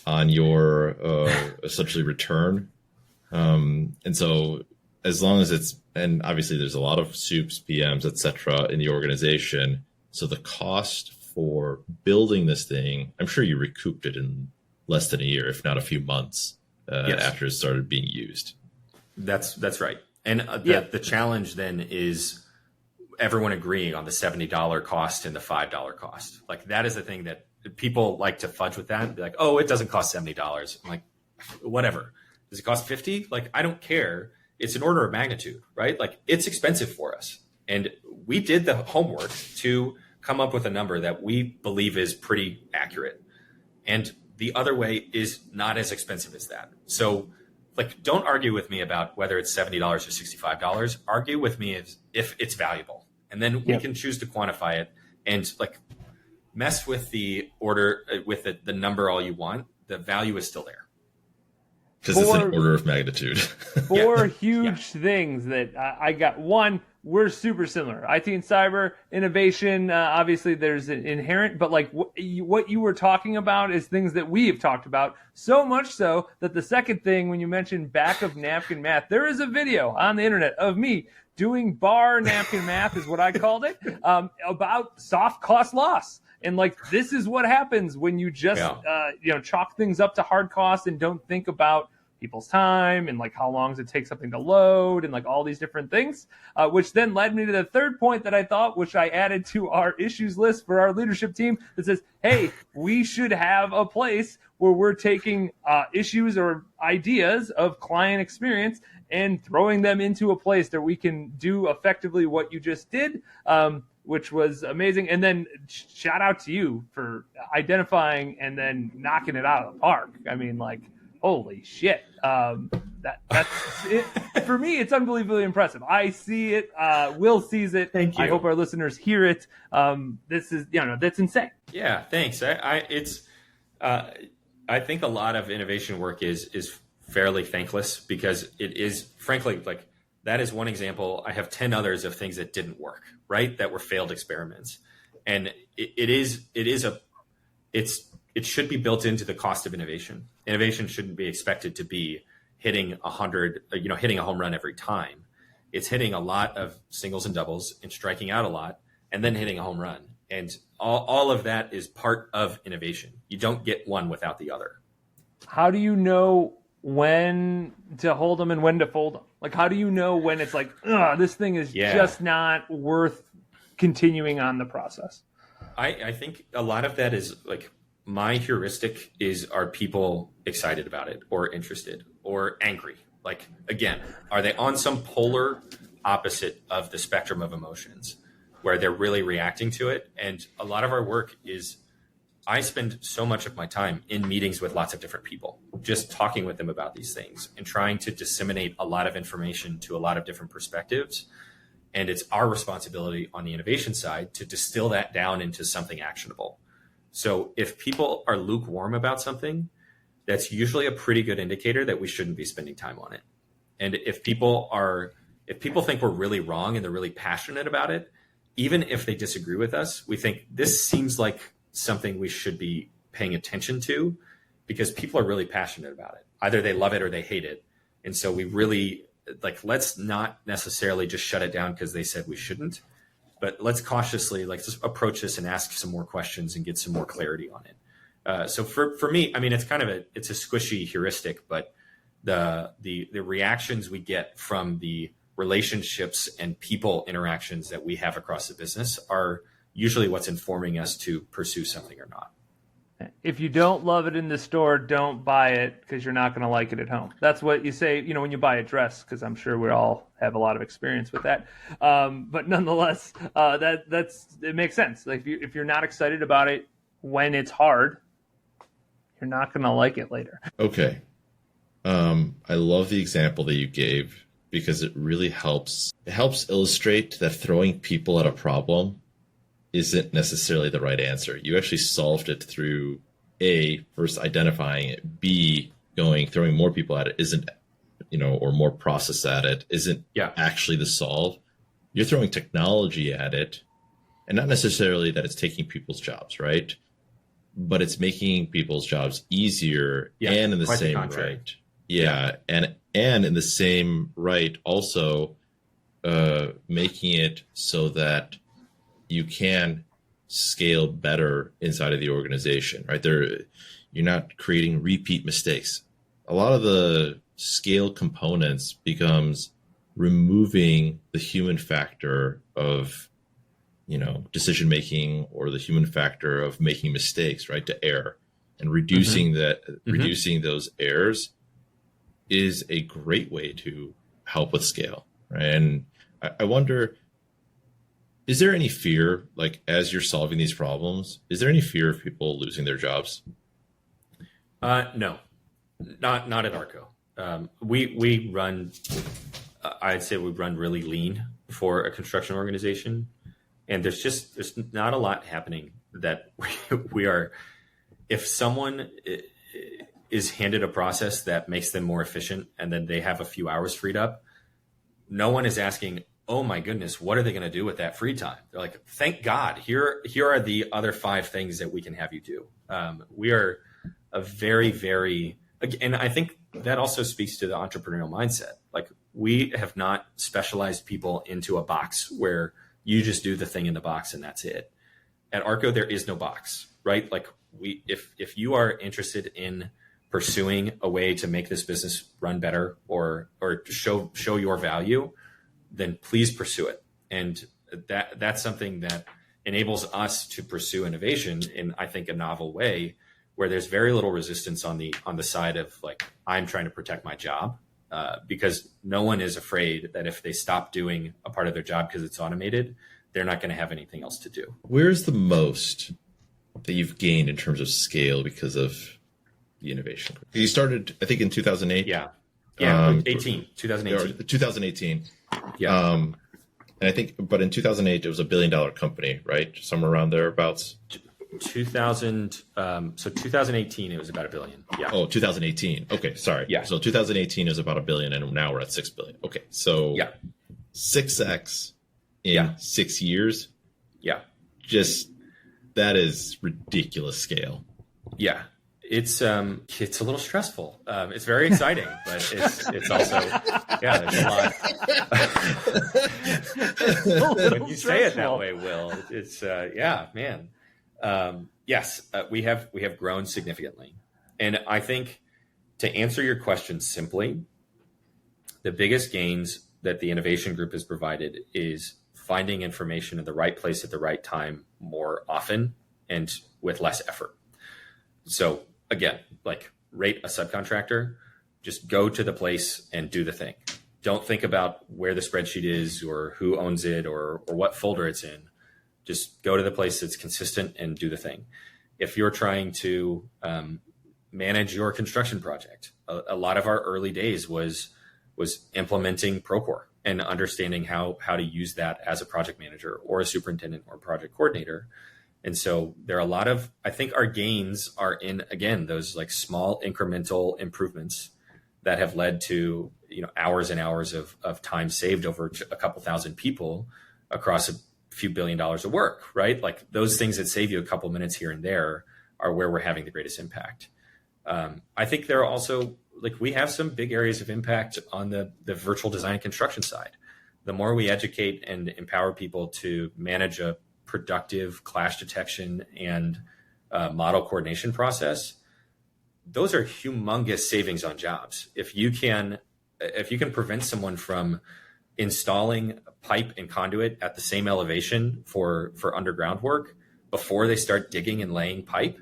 on your essentially return. And so as long as and obviously there's a lot of soups, PMs, et cetera, in the organization. So the cost for building this thing, I'm sure you recouped it in less than a year, if not a few months after it started being used. That's right. And the challenge then is everyone agreeing on the $70 cost and the $5 cost. Like, that is the thing that people like to fudge with that. Be like, oh, it doesn't cost $70. I'm like, whatever. Does it cost 50? Like, I don't care. It's an order of magnitude, right? Like, it's expensive for us. And we did the homework to come up with a number that we believe is pretty accurate. And the other way is not as expensive as that. So, like, don't argue with me about whether it's $70 or $65. Argue with me if it's valuable. And then we can choose to quantify it and, like, mess with the order, with the number all you want. The value is still there. Because it's an order of magnitude. Four huge things that I got. One, we're super similar. IT and cyber, innovation, obviously there's an inherent, but like what you were talking about is things that we have talked about, so much so that the second thing, when you mentioned back of napkin math, there is a video on the internet of me doing bar napkin math, is what I called it, about soft cost loss. And like, this is what happens when you just, chalk things up to hard costs and don't think about people's time and like how long does it take something to load and like all these different things, which then led me to the third point that I thought, which I added to our issues list for our leadership team, that says, hey, we should have a place where we're taking issues or ideas of client experience and throwing them into a place that we can do effectively what you just did, which was amazing. And then shout out to you for identifying and then knocking it out of the park. I mean, like, holy shit. That's it. For me, it's unbelievably impressive. I see it. Will sees it. Thank you. I hope our listeners hear it. This is, that's insane. Yeah, thanks. I think a lot of innovation work is fairly thankless, because it is, frankly, like, that is one example. I have 10 others of things that didn't work, right? That were failed experiments. And it should be built into the cost of innovation. Innovation shouldn't be expected to be hitting a home run every time. It's hitting a lot of singles and doubles and striking out a lot and then hitting a home run. And all of that is part of innovation. You don't get one without the other. How do you know when to hold them and when to fold them? Like, how do you know when it's like, this thing is just not worth continuing on the process? I think a lot of that is like, my heuristic is, are people excited about it or interested or angry? Like, again, are they on some polar opposite of the spectrum of emotions where they're really reacting to it? And a lot of our work is, I spend so much of my time in meetings with lots of different people, just talking with them about these things and trying to disseminate a lot of information to a lot of different perspectives. And it's our responsibility on the innovation side to distill that down into something actionable. So if people are lukewarm about something, that's usually a pretty good indicator that we shouldn't be spending time on it. And if people think we're really wrong and they're really passionate about it, even if they disagree with us, we think this seems like something we should be paying attention to, because people are really passionate about it. Either they love it or they hate it. And so we really, like, let's not necessarily just shut it down because they said we shouldn't, but let's cautiously, like, just approach this and ask some more questions and get some more clarity on it. So for me, I mean, it's kind of it's a squishy heuristic, but the reactions we get from the relationships and people interactions that we have across the business are usually what's informing us to pursue something or not. If you don't love it in the store, don't buy it, because you're not going to like it at home. That's what you say, when you buy a dress, because I'm sure we all have a lot of experience with that. But nonetheless, it makes sense. Like, if you're not excited about it when it's hard, you're not going to like it later. Okay. I love the example that you gave, because it really helps. It helps illustrate that throwing people at a problem isn't necessarily the right answer. You actually solved it through A, first identifying it, B, throwing more people at it isn't, or more process at it isn't actually the solve. You're throwing technology at it, and not necessarily that it's taking people's jobs, right? But it's making people's jobs easier, and in the same right. And in the same right, also making it so that you can scale better inside of the organization, right? You're not creating repeat mistakes. A lot of the scale components becomes removing the human factor of, decision making, or the human factor of making mistakes, right? To error, and reducing reducing those errors is a great way to help with scale, right? And I wonder, is there any fear, like as you're solving these problems, is there any fear of people losing their jobs? No, not at ARCO. We run, I'd say we run really lean for a construction organization. And there's not a lot happening that we are, if someone is handed a process that makes them more efficient and then they have a few hours freed up, no one is asking, oh my goodness, what are they going to do with that free time? They're like, thank God, here are the other 5 things that we can have you do. We are a very, very, and I think that also speaks to the entrepreneurial mindset. Like, we have not specialized people into a box where you just do the thing in the box and that's it. At ARCO, there is no box, right? Like, if you are interested in pursuing a way to make this business run better or show your value, then please pursue it. And that's something that enables us to pursue innovation in, I think, a novel way, where there's very little resistance on the side of, like, I'm trying to protect my job, because no one is afraid that if they stop doing a part of their job because it's automated, they're not going to have anything else to do. Where's the most that you've gained in terms of scale because of the innovation? You started, I think, in 2008. Yeah. 2018. 2018. Yeah. And I think, but in 2008, it was $1 billion company, right? Somewhere around thereabouts. 2018, it was about $1 billion. Yeah. Oh, 2018. Okay. Sorry. Yeah. So 2018 is about $1 billion, and now we're at $6 billion. Okay. So 6x in 6 years. Yeah. Just, that is ridiculous scale. Yeah. It's a little stressful. It's very exciting, but it's also, there's a lot. When you say it that way, Will, it's man. Yes, we have grown significantly. And I think, to answer your question simply, the biggest gains that the innovation group has provided is finding information in the right place at the right time more often and with less effort. So again, like, rate a subcontractor, just go to the place and do the thing. Don't think about where the spreadsheet is or who owns it or what folder it's in. Just go to the place that's consistent and do the thing. If you're trying to manage your construction project, a lot of our early days was implementing Procore and understanding how to use that as a project manager or a superintendent or project coordinator. And so there are a lot of, I think our gains are in, again, those like small incremental improvements that have led to, hours and hours of time saved over a couple thousand people across a few $1 billion of work, right? Like, those things that save you a couple minutes here and there are where we're having the greatest impact. I think there are also, like, we have some big areas of impact on the virtual design and construction side. The more we educate and empower people to manage a productive clash detection and model coordination process, those are humongous savings on jobs. If you can prevent someone from installing pipe and conduit at the same elevation for underground work before they start digging and laying pipe,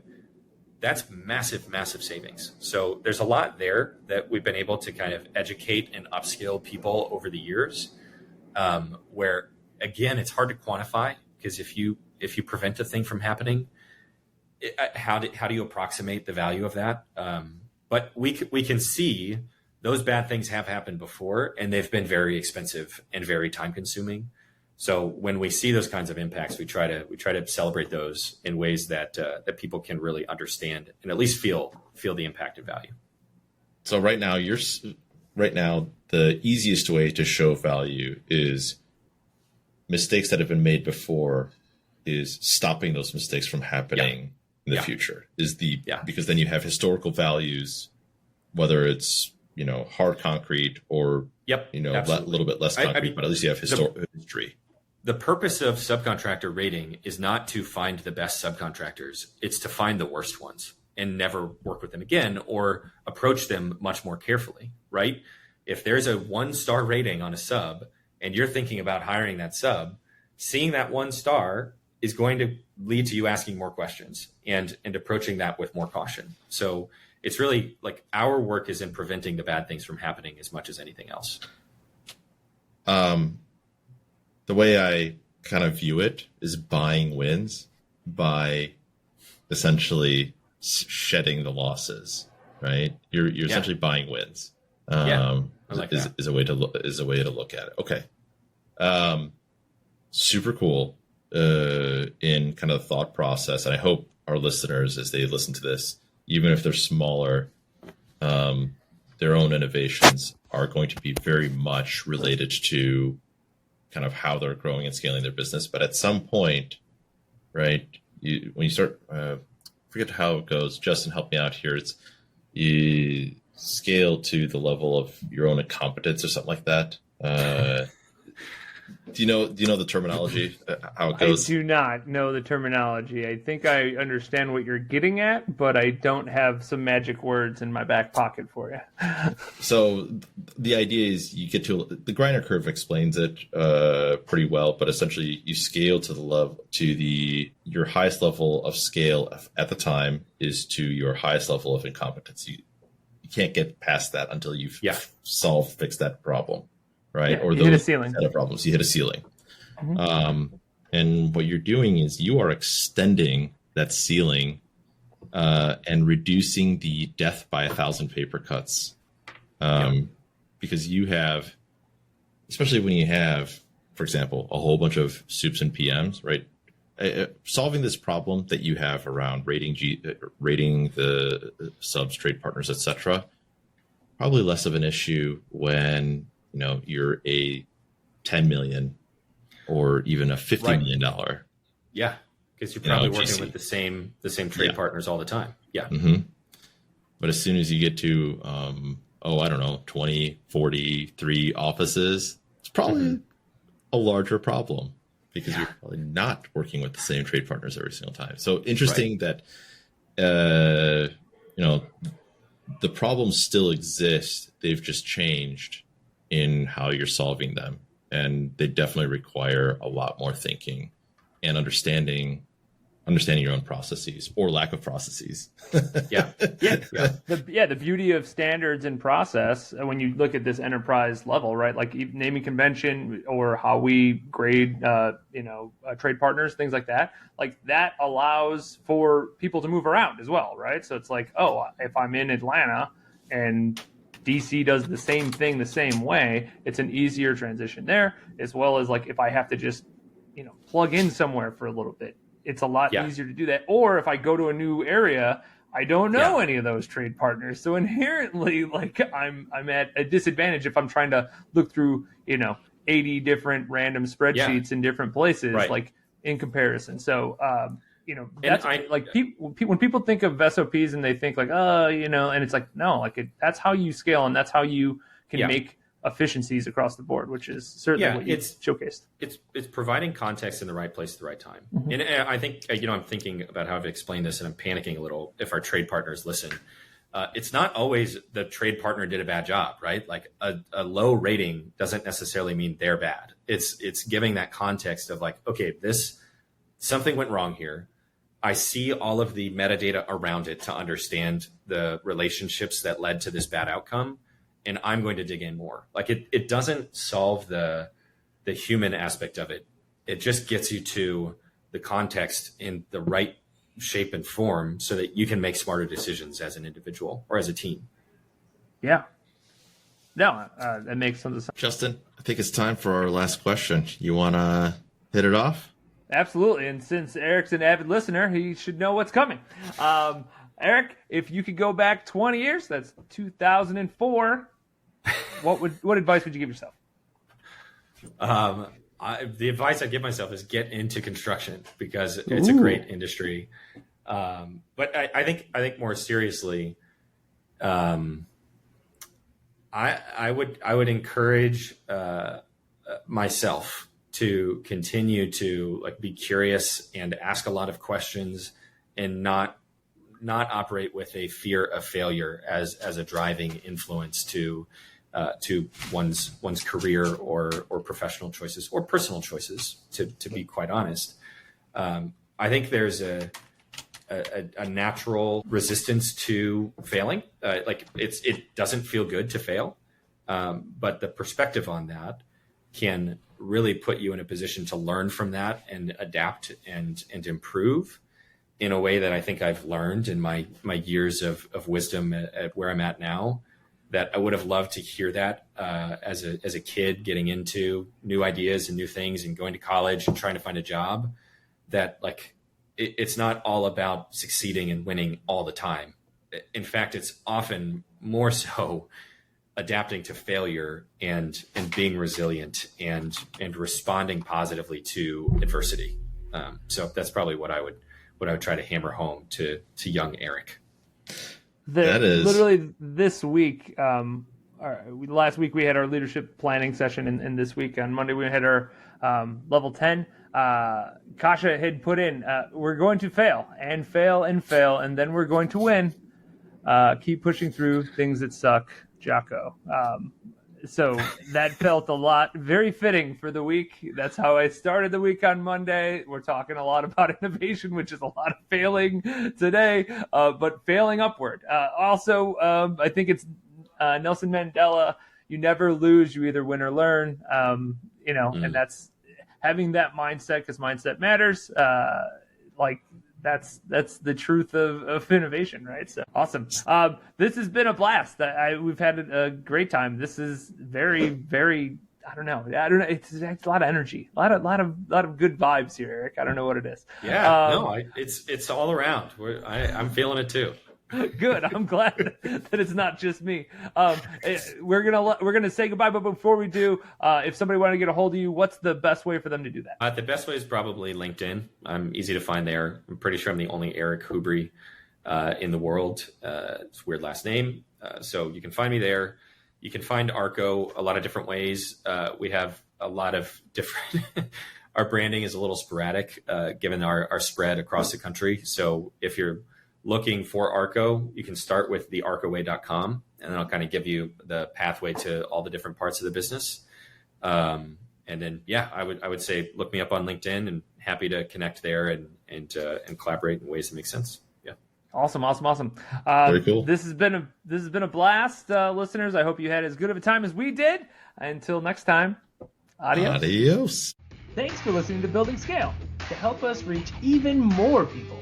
that's massive, massive savings. So there's a lot there that we've been able to kind of educate and upskill people over the years, where, again, it's hard to quantify, because if you prevent a thing from happening, how do you approximate the value of that? But we can see those bad things have happened before, and they've been very expensive and very time consuming. So when we see those kinds of impacts, we try to celebrate those in ways that that people can really understand and at least feel the impact and value. So right now, the easiest way to show value is mistakes that have been made before, is stopping those mistakes from happening in the future. Because then you have historical values, whether it's hard concrete or a little bit less concrete, but at least you have history. The purpose of subcontractor rating is not to find the best subcontractors. It's to find the worst ones and never work with them again, or approach them much more carefully, right? If there's a 1-star rating on a sub and you're thinking about hiring that sub, seeing that 1 star is going to lead to you asking more questions and approaching that with more caution. So it's really like our work is in preventing the bad things from happening as much as anything else. The way I kind of view it is buying wins by essentially shedding the losses, right? You're essentially buying wins. Is a way to look at it. Okay. Super cool in kind of the thought process. And I hope our listeners, as they listen to this, even if they're smaller, their own innovations are going to be very much related to kind of how they're growing and scaling their business. But at some point, right, when you start, forget how it goes. Justin, help me out here. It's you scale to the level of your own incompetence or something like that. Do you know the terminology, how it goes? I do not know the terminology. I think I understand what you're getting at, but I don't have some magic words in my back pocket for you. So the idea is you get to the Griner curve explains it pretty well, but essentially you scale to the level your highest level of scale at the time is to your highest level of incompetence. You can't get past that until you've fixed that problem. Right. Yeah, or you hit a ceiling. Set of problems. You hit a ceiling. Mm-hmm. And what you're doing is you are extending that ceiling and reducing the death by 1,000 paper cuts. Because you have, especially when you have, for example, a whole bunch of soups and PMs, right? Solving this problem that you have around rating the subs, trade partners, etc., probably less of an issue when you're a $10 million or even a $50 million. Yeah, because you're probably working with the same trade partners all the time. Yeah. Mm-hmm. But as soon as you get to, 20, 40, 3 offices, it's probably a larger problem because you're probably not working with the same trade partners every single time. So interesting that, the problems still exist. They've just changed in how you're solving them. And they definitely require a lot more thinking and understanding your own processes or lack of processes. The beauty of standards and process, when you look at this enterprise level, right? Like naming convention or how we grade, trade partners, things like that allows for people to move around as well, right? So it's like, if I'm in Atlanta and DC does the same thing the same way, it's an easier transition there, as well as like if I have to just, plug in somewhere for a little bit, it's a lot easier to do that. Or if I go to a new area, I don't know any of those trade partners. So inherently, like I'm at a disadvantage if I'm trying to look through, 80 different random spreadsheets in different places, like in comparison. So, that's when people think of SOPs and they think like, and it's like, no, that's how you scale and that's how you can make efficiencies across the board, which is certainly what it's showcased. It's providing context in the right place at the right time. Mm-hmm. And I think, I'm thinking about how to explain this and I'm panicking a little if our trade partners listen. It's not always the trade partner did a bad job, right? Like a low rating doesn't necessarily mean they're bad. It's giving that context of like, okay, something went wrong here. I see all of the metadata around it to understand the relationships that led to this bad outcome, and I'm going to dig in more. Like it doesn't solve the human aspect of it. It just gets you to the context in the right shape and form so that you can make smarter decisions as an individual or as a team. Yeah. No, that makes tons of sense. Justin, I think it's time for our last question. You want to hit it off? Absolutely. And since Eric's an avid listener, he should know what's coming. Eric, if you could go back 20 years, that's 2004, what advice would you give yourself? The advice I'd give myself is get into construction because it's a great industry. But I think more seriously, I would encourage myself to continue to be curious and ask a lot of questions and not operate with a fear of failure as a driving influence to one's career or professional choices or personal choices, to be quite honest. I think there's a natural resistance to failing. It doesn't feel good to fail, but the perspective on that can really put you in a position to learn from that and adapt and improve in a way that I think I've learned in my years of wisdom at where I'm at now, that I would have loved to hear that as a kid getting into new ideas and new things and going to college and trying to find a job, that it's not all about succeeding and winning all the time. In fact, it's often more so adapting to failure and being resilient and responding positively to adversity. So that's probably what I would try to hammer home to young Eric. That is literally this week. Last week we had our leadership planning session, and this week on Monday we had our level 10. Kasha had put in, we're going to fail, and then we're going to win. Keep pushing through things that suck, Jocko. So that felt very fitting for the week. That's how I started the week on Monday. We're talking a lot about innovation, which is a lot of failing today, but failing upward. Also, I think it's Nelson Mandela, you never lose, you either win or learn, and that's having that mindset, because mindset matters. That's the truth of innovation, right? So awesome. This has been a blast. We've had a great time. This is very, very, I don't know. It's a lot of energy, a lot of good vibes here, Eric. I don't know what it is. Yeah, it's all around. I'm feeling it too. Good. I'm glad that it's not just me. We're gonna say goodbye, but before we do, if somebody wanted to get a hold of you, what's the best way for them to do that? The best way is probably LinkedIn. I'm easy to find there. I'm pretty sure I'm the only Eric Whobrey in the world. It's a weird last name, so you can find me there. You can find ARCO a lot of different ways. We have a lot of different. Our branding is a little sporadic given our spread across the country. So if you're looking for ARCO, you can start with thearcoway.com, and then I'll kind of give you the pathway to all the different parts of the business. And then, I would say look me up on LinkedIn, and happy to connect there and collaborate in ways that make sense. Yeah. Awesome. Very cool. This has been a blast, listeners. I hope you had as good of a time as we did. Until next time, adios. Thanks for listening to Building Scale. To help us reach even more people,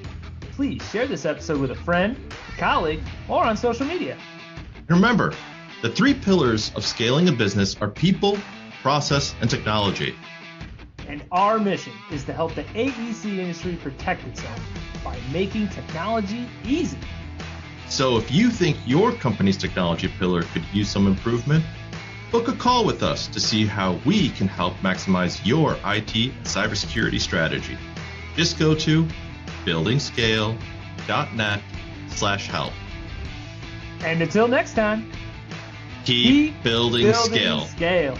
please share this episode with a friend, a colleague, or on social media. Remember, the 3 pillars of scaling a business are people, process, and technology. And our mission is to help the AEC industry protect itself by making technology easy. So if you think your company's technology pillar could use some improvement, book a call with us to see how we can help maximize your IT and cybersecurity strategy. Just go to buildingscale.net/help. And until next time, keep building scale. Scale.